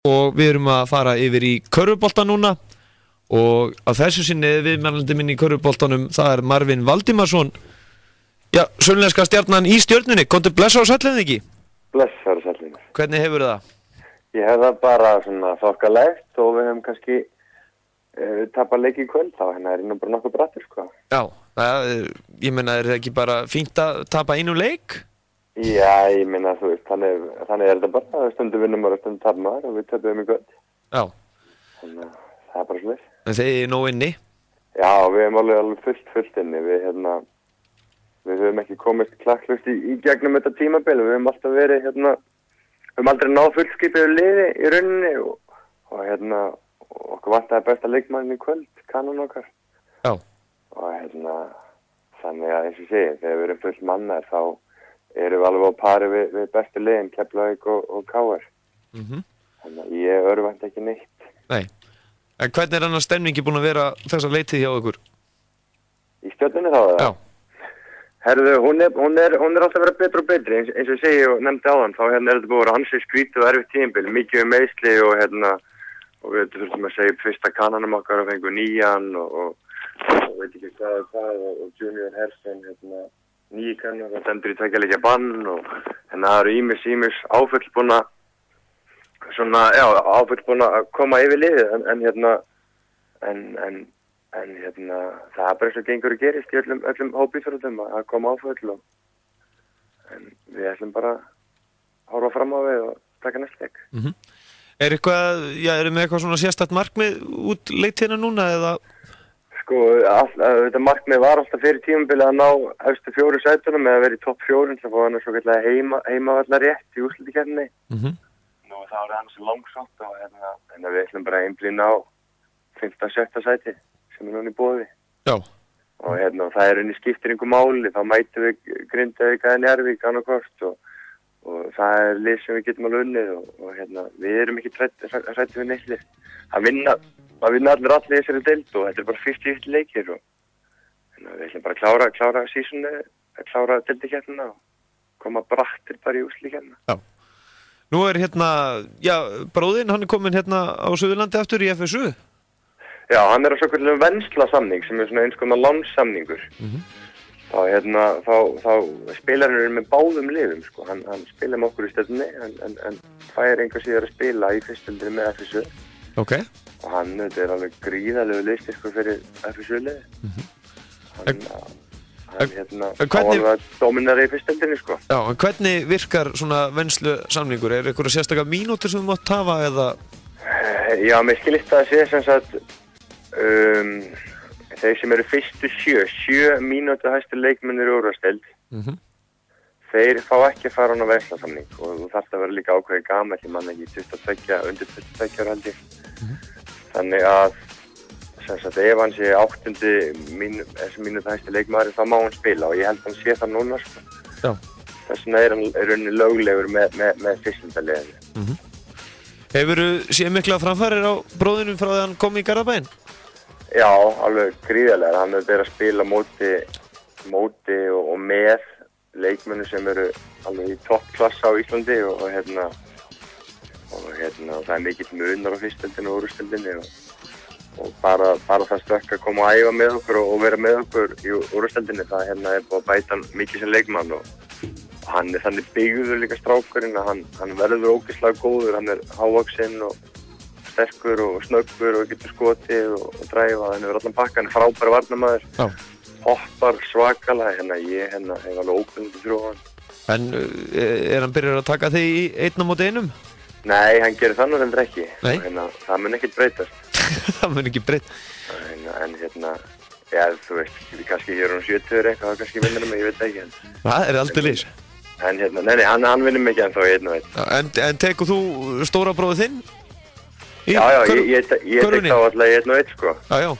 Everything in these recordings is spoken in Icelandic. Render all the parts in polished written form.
og við erum að fara yfir í körfubolta núna og að þessu sinni viðmælandi minn í körfuboltanum það Marvin Valdimarsson. Já, sölneska stjarnan í Stjörnunni. Komdu blessa á sællinn ekki? Blessa á sællinn. Hvernig hefur það? Ég hef það bara svona þokkalegt og við hefum kannski tapað leik í kvöld þá, hérna nú bara nokkuð brattur sko. Já, ég meina það ekki bara fínt að tapa einu leik? Já, ég meina þú veist, þannig þetta bara, stundum vinnum og stundum tapum maður og við töpum í kvöld. Já. Þannig að það bara svona. En þeir eru nóg inni? Já, við hefum alveg fullt inni, við höfum ekki komist klakklust í gegnum þetta tímabil, við höfum alltaf verið við höfum aldrei náð fullskipið liði í rauninni og okkur vantaði besta leikmann í kvöld, kanon okkar. Já. Og þannig að eins og segi, þegar við erum full mannar þá erum við alveg á pari við bestu liðin, Keflavík og KR. Þannig að ég örvænti ekki neitt. Nei. En hvernig annars stemningi búin að vera þessa leitið hjá ykkur? Í Stjörnunni þá eða? Já. Herðu, hún er alltaf að vera betri og betri, eins og ég segi og nefndi áðan, þá er þetta búið að vera ansið skrítið og erfitt tímabil, mikið meiðsli og við þurfum að segja upp fyrsta kananum okkar og fengu nýjan og veit ekki hvað og Junior Hersen, nýji kannar og stendur í tveggja bann og það eru ímis áföll búin að koma yfir liðið en það er bara eins og gengur og gerist í öllum hópíþróttum að koma áföll en við ætlum bara að horfa fram á við og taka næst leik. Erum með eitthvað svona sérstakt markmið út leiktíðina núna eða? Sko, þetta markmið var alltaf fyrir tímabilið að ná efstu 4 sætunum eða verið í topp 4 sem fóða hann svo kallega heimavallar rétt í úrslitakeppninni. Nú þá er hann svo langsótt og en við ætlum bara að einblína á 5. og 6. sæti sem er núna í boði. Já. Og það er unni skiptir einhver máli, þá mætum við Grindavík eða Njarðvík annarkvort og það er lið sem við getum alveg unnið og við erum ekki hræddir við neitt lið. Það vinna allir í þessari deild og þetta er bara 50 leikir og við ætlum bara að klára sísunni, að klára deildikeppnina og koma brattir bara í úrslitakeppnina. Já. Nú er bróðinn, hann er kominn á Suðurlandi aftur í FSU. Já, hann er á svokallaðum venslasamning sem er svona eins konar lánssamningur. Þá spilar hann með báðum liðum sko. Hann spilar með okkur í Stjörnunni en fær einhver síðar að spila í fyrstildri með FSU. Ok. Og hann er alveg gríðarlegu liðstyrkur fyrir FSU-liði. Hann alveg dominar í fyrstildinni sko. Já, en hvernig virkar svona venslu samningur? Er einhverja sérstakar mínútur sem þú mátt hafa eða? Já, mér skilist það að sé sem sagt þeir sem eru fyrstu 7 mínútu hæstu leikmennir í úrvalsdeild þeir fá ekki að fara á venslasamning og þú þarft að vera líka ákveðið gamall ég man ekki undir 22 ára held ég þannig að sem sagt ef hann sé 8. mínútu hæstu leikmaður þá má hann spila og ég held að hann sé það núna sko. Já. Þess vegna er hann rauninni löglegur með fyrstildaliðinu. Hefurðu séð mikla framfarir á bróðinum frá því hann kom í Garðabæinn? Já, alveg gríðarlega. Hann hefur verið að spila móti og með leikmennu sem eru alveg í toppklassa á Íslandi og það er mikill munar á fyrstildinni og úrvalsdeildinni og bara það stökk að koma að æfa með okkur og vera með okkur í úrvalsdeildinni það er búið að bæta mikið sem leikmann og hann er þannig byggður líka strákurinn að hann verður ógeðslega góður, hann er hávaxinn og sterkur og snöggur og getur skotið og dræfa, hann hefur allan pakka, hann er frábær varnarmaður, hoppar svakalega, ég hef alveg óbundið þrjú á hann. En er hann byrjar að taka þig í 1 á móti 1? Nei, hann gerir það nú heldur ekki, það mun ekkert breytast. Það mun ekki breyta. Já, þú veist, kannski hér 70 eitthvað, það kannski vinnur mig, ég veit ekki. Það er aldrei lýs. En hann vinnur mig ekki ennþá í 1 og 1. En tekur þú stóra bróðið þinn? Já, ég tek þá alltaf í 1 og 1, sko. Já.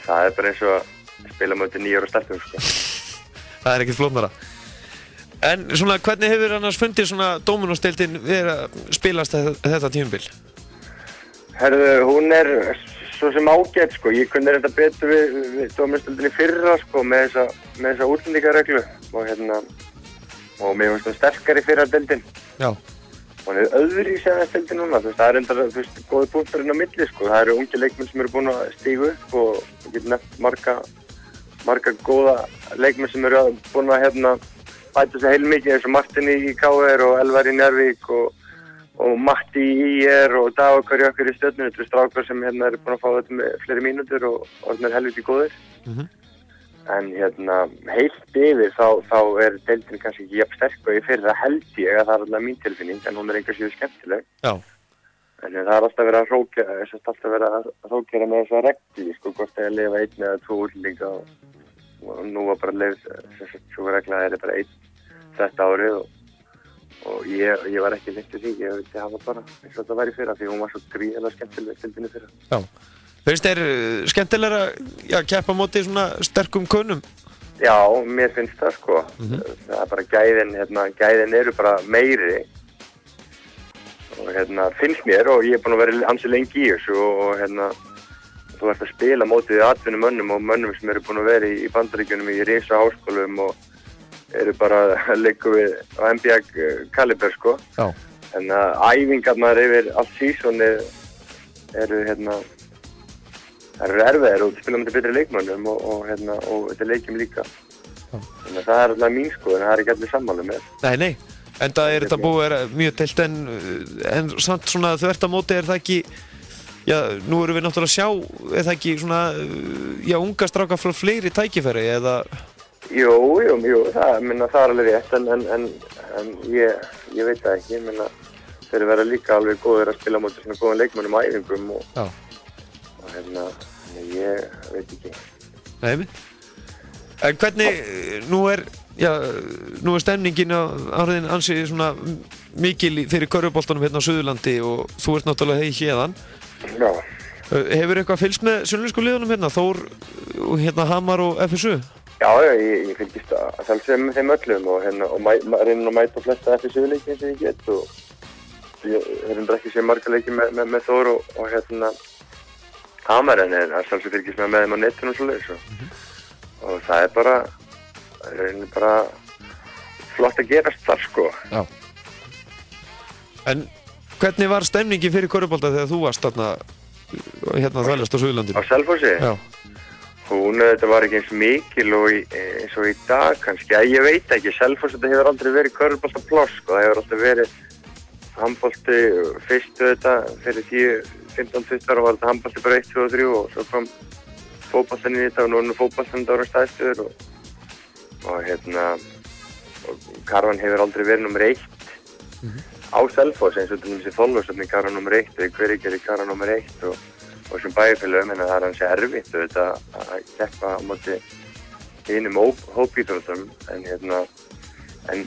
Það er bara eins og að spila mútið 9 ára stelpum, sko. Það er ekkert flóknara. En svona, hvernig hefur annars fundið svona Dominos-deildin verið að spilast þetta tímabil? Herðu, hún er svo sem ágætt, sko. Ég kunni þetta betur við Dominos-deildinni fyrra, sko, með þessa útlendingareglu og mér finnst það sterkari fyrra deildin. Já. Hún öðru í sem það núna, þú veist, það enda, þú veist, góði punkturinn á milli, sko. Það eru ungi leikmenn sem eru búin að stígu upp og ég get nefnt marga góða leikmenn sem eru búin að, bæta sig heilmikið eins og Martin í KR og Elvar í Njarðvík og Matti í IR og Dagur Karjakar í Stjörnunni. Þetta eru strákar sem eru búin að fá þetta með fleiri mínútur og orðnir helviti góðir. En heilt yfir þá deildin kannski ekki jafn sterk og ég fyrir það held ég að það er alltaf mín tilfinning en hún enga síður skemmtileg. Já. En það er alltaf verið að hrókera með þessa regli, sko, hvort það er að lifa 1 eða 2 útlendinga og nú var bara lifð, svo regla er bara 1 þetta árið og ég var ekki hlynntur því, ég vildi hafa bara eins og þetta væri fyrra því hún var svo gríðarlega skemmtileg deildinni fyrra. Já. Finnst þér skemmtilegra að keppa á móti svona sterkum kunnum? Já, mér finnst það, sko. Það er bara gæðin eru bara meiri og finnst mér og ég er búin að vera ansi lengi í þessu og þú ert að spila mótið atvinnumönnum og mönnum sem eru búin að vera í Bandaríkjunum í risa háskólum og eru bara að leika við á NBA kaliber, sko. Já. En æfingarnar yfir allt sísonið eru það eru erfiðir og spila með betri leikmönnum og þetta leikjum líka. Þannig að það er alltaf mín skoðun, það er ekki allir sammála með. Nei. En það er þetta búið mjög teilt en samt svona þvert á móti er það ekki, nú erum við náttúrulega að sjá, er það ekki svona, unga strákar frá fleiri tækifæri eða? Jú, það er alveg rétt en ég veit það ekki, þeir verða líka alveg góðir að spila móti svona góðan leikmönnum á æfingum og ég veit ekki. Nei, en hvernig, nú er stemningin áriðin ansi svona mikil fyrir körfuboltanum hérna á Suðurlandi og þú ert náttúrulega héðan. Já. Hefur eitthvað fylgst með sunnlensku liðunum hérna, Þór, Hamar og FSU? Já, ég fylgist að sjálfsögðu með þeim öllum og reyna að mæta flesta FSU-leiki eins og ég get og ég reyndar ekki séð marga leiki með Þór og Hamar en sjálfsögðu fylgist með þeim á netinu og svoleiðis og það er bara flott að gerast þar, sko. Já. En hvernig var stemningin fyrir körfubolta þegar þú varst þarna þvælast á Suðurlandinu? Á Selfossi? Já. Þetta var ekki eins mikil og eins og í dag kannski. Ég veit ekki, Selfoss þetta hefur aldrei verið körfuboltapláss, sko. Það hefur alltaf verið handbolti fyrst fyrir 10-15-20 ára var þetta handbolti bara 1, 2 og 3 og svo kom fótboltinn í þetta og nú er fótboltinn þetta ára stæðstöður og karvan hefur aldrei verið nummer 1 á Selfoss eins og þessi Þorlákshöfn er karvan nummer 1 og Hveragerði er karvan nummer 1 og sem bæjarfélögum það er hansi erfitt að keppa á móti hinum hópíþróttum en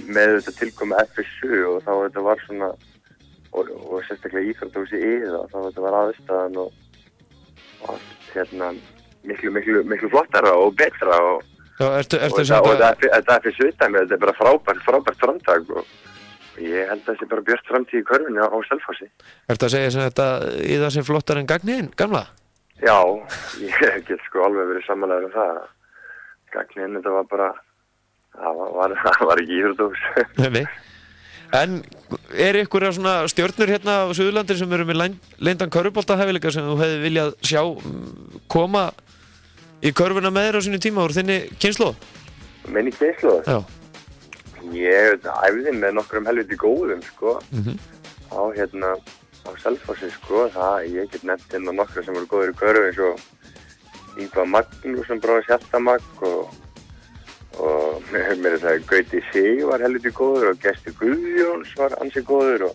með þetta tilkomi FSU og þá þetta var svona og sérstaklega íþróttahúsi Iða þá þetta var aðstæðan og miklu flottara og betra og þetta FSU dæmi, þetta er bara frábært framtak og ég held að það sé bara björt framtíð í körfunni á Selfossi. Ertu að segja sem þetta Iða sé flottar en Gagniðin, gamla? Já, ég get sko alveg verið sammálaður um það. Gagniðin, þetta var bara, það var ekki íþróttahús. Nei. En er ykkur svona stjörnur hérna á Suðurlandi sem eru með leyndan körfuboltahæfileika sem þú hefði viljað sjá koma í körfuna með þér á sínu tíma úr þinni kynslóð? Minni kynslóð? Já. Ég æfði með nokkrum helviti góðum, sko. Á Selfossi, sko. Ég get nefnt inn á nokkra sem voru góður í körfu eins og Ingvar Magnússon bróðir Hjaltamagg og mér er það Gauti Sig var helviti góður og Gestur Guðjóns var ansi góður og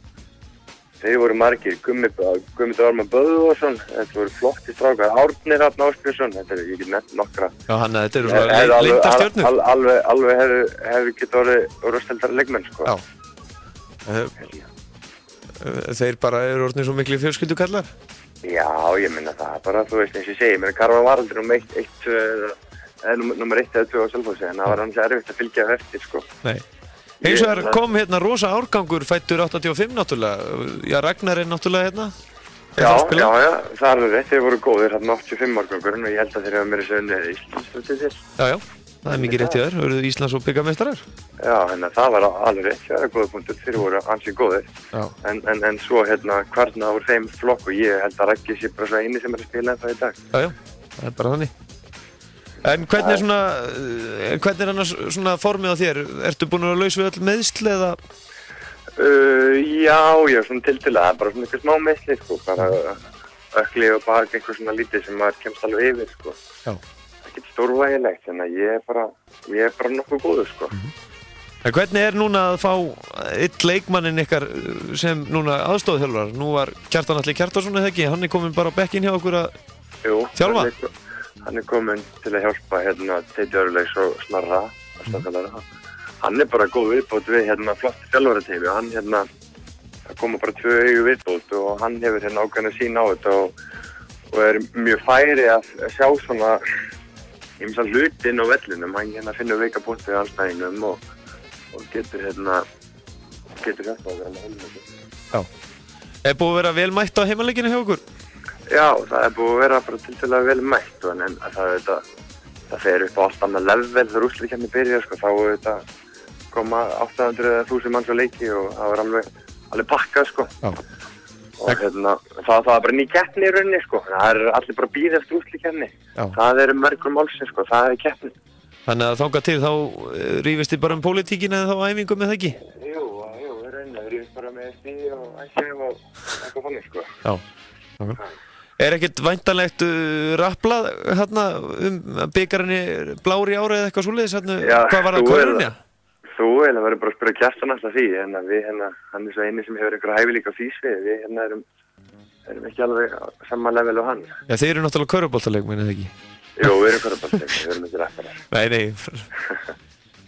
þeir voru margir, Guðmundur Ármann Böðvarsson, þetta voru flotti strákar, Árnir Hrafn Ásbjörnsson, ég get nefnt nokkra. Já, þetta eru svona leynda stjörnur. Alveg hefur getið orðið úrvarsdeildar leikmenn, sko. Já. Þeir bara eru orðnir svo miklu fjölskyldukallar? Já, ég minna það bara, þú veist eins og ég segi, Karvan var aldrei nummer 1 eða 2 á Selfossi, en það var annars erfitt að fylgja eftir, sko. Nei. Eins og kom rosa árgangur fættur 85 náttúrulega, já Ragnar er náttúrulega hérna. Já, það er rétt, þeir voru góðir, 85 árgangurinn og ég held að þeir hafa meira sögni Íslandsmótið til. Já, Það mikið rétt hjá þér, verður Íslands og byggameistarar. Já, það var alveg rétt, það er góða punktur, þeir voru ansið góðir. Já. En svo hvarna úr þeim flokk og ég held að Raggi sé bara svo eini sem að spila það í dag. Já, það bara þannig. En hvernig annars svona formið á þér? Ertu búin að laus við öll meiðsl eða? Já, svona tiltölulega, bara svona eitthvað smá meiðsli, sko, bara ökli og bak eitthvað svona lítið sem maður kemst alveg yfir, sko. Já. Ekkert stórvægilegt, þannig að ég er bara nokkuð góður, sko. En hvernig er núna að fá einn leikmannin ykkar sem núna aðstoðarþjálfarar? Nú var Kjartan Atli Kjartansson eða ekki, hann er komin bara á bekkinn hjá okkur að þjálfa? Hann er komin til að hjálpa Teiti Örlegs og Snorra, hann er bara góð viðbót við flott þjálfarateymi og hann það koma bara 2 augu viðbót og hann hefur ákveðna sín á þetta og er mjög færi að sjá svona ýmsa hluti inn á vellinum, hann finnur veika punkti við andstæðingnum og getur hjálpað að vera með heimleiki. Já. Er búið að vera vel mætt á heimaleikinu hjá okkur? Já, það er búið að vera bara tiltölulega vel mætt en það fer upp á allt annað level þegar úrslitakeppnin byrjar, sko, þá koma 800.000 manns á leiki og það var alveg pakkað, sko. Já. Og það var bara ný keppni í rauninni, sko. Það er allir bara bíða eftir úrslitakeppni. Það eru mörgur málsins, sko. Það er keppni. Þannig að þangað til þá rífist þið bara pólitíkina eða þá æfingum með það ekki? Jú, í rauninni. Við rífist bara með stíð og æsjum og eitthvað þannig, sko. Já. Er ekkert væntanlegt rapplað bikarinn blár í ára eða eitthvað svoleiðis? Hvað var það körunni? Þú verður bara að spyrja Kjartan alltaf því, hann er svo eini sem hefur einhverja hæfileika á því svið, við erum ekki alveg sama level á hann. Já, þeir eru náttúrulega körfuboltaleikmenn, eða ekki? Jú, við erum körfuboltaleikmenn, við erum ekki rapparar. Nei.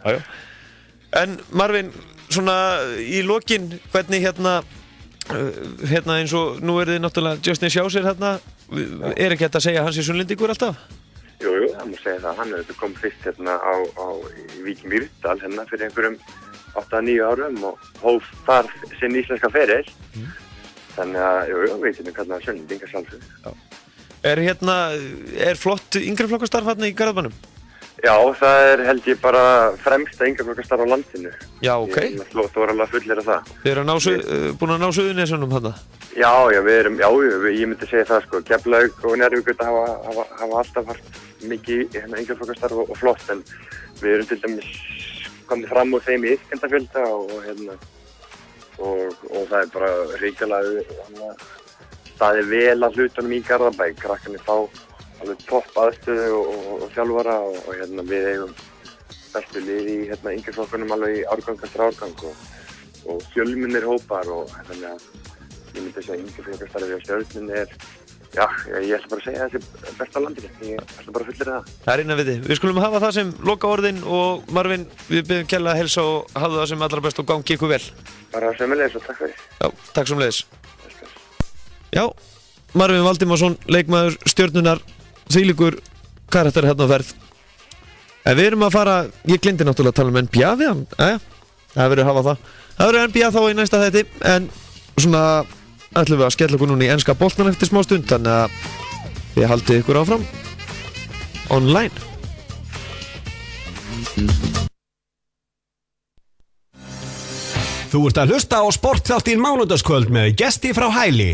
Já. En Marvin, svona í lokin, hvernig eins og nú er þið náttúrulega Justin Sjáser er ekki hægt að segja hans í Sunnlendingur alltaf? Jú, það má segja það. Hann kom fyrst í Víking Mýrdal fyrir einhverjum 8-9 árum og hóf þar sinn íslenska feril. Þannig að, við getum kallað Sunnlendingar sjálfsögðu. Er flott yngreflokkastarf í Garðabænum? Já, það er held ég bara fremsta yngreflokkastarf á landinu. Já, ok. Þú er alveg fullir af það. Þið eru búin að ná Suðurnesunum þarna? Já, ég myndi segja það, sko. Keflavík og Njarðvík hafa alltaf haft mikið yngreflokkastarf og flott, en við erum til dæmis komið fram úr þeim í iðkendafjölda og það er bara ríkilega staðið vel að hlutunum í Garðabæ. Krakkarnir fá alveg topp aðstöðu og þjálfara og við eigum bestu lið í yngreflokkunum alveg í árgang eftir árgang og fjölmennir hópar og þannig að ég myndi segja að yngreflokkastarfið á Stjörnunni ég ætla bara að segja þessi besta landinu. Ég ætla bara að fullyrða það. Það er innan við þið. Við skulum hafa það sem loka orðin og Marvin, við byggjum kærlega að heilsa og hafa það sem allra best og gangi ykkur vel. Bara sömuleiðis og takk fyrir. Já, takk sömuleiðis. Já, Marvin Valdimarsson, leikmaður Stjörnunnar, þvílíkur karakter á ferð. En við erum að fara, ég gleymdi náttúrulega að tala um NBA við hann. Það verður að hafa það. Það verður NBA þá í næsta þætti, en svona ætlum við að skella okkur núna í enska boltan eftir smá stund, þannig að þið haldið ykkur áfram online. Þú ert að hlusta á Sportþáttinn mánudagskvöld með gesti frá Hæli.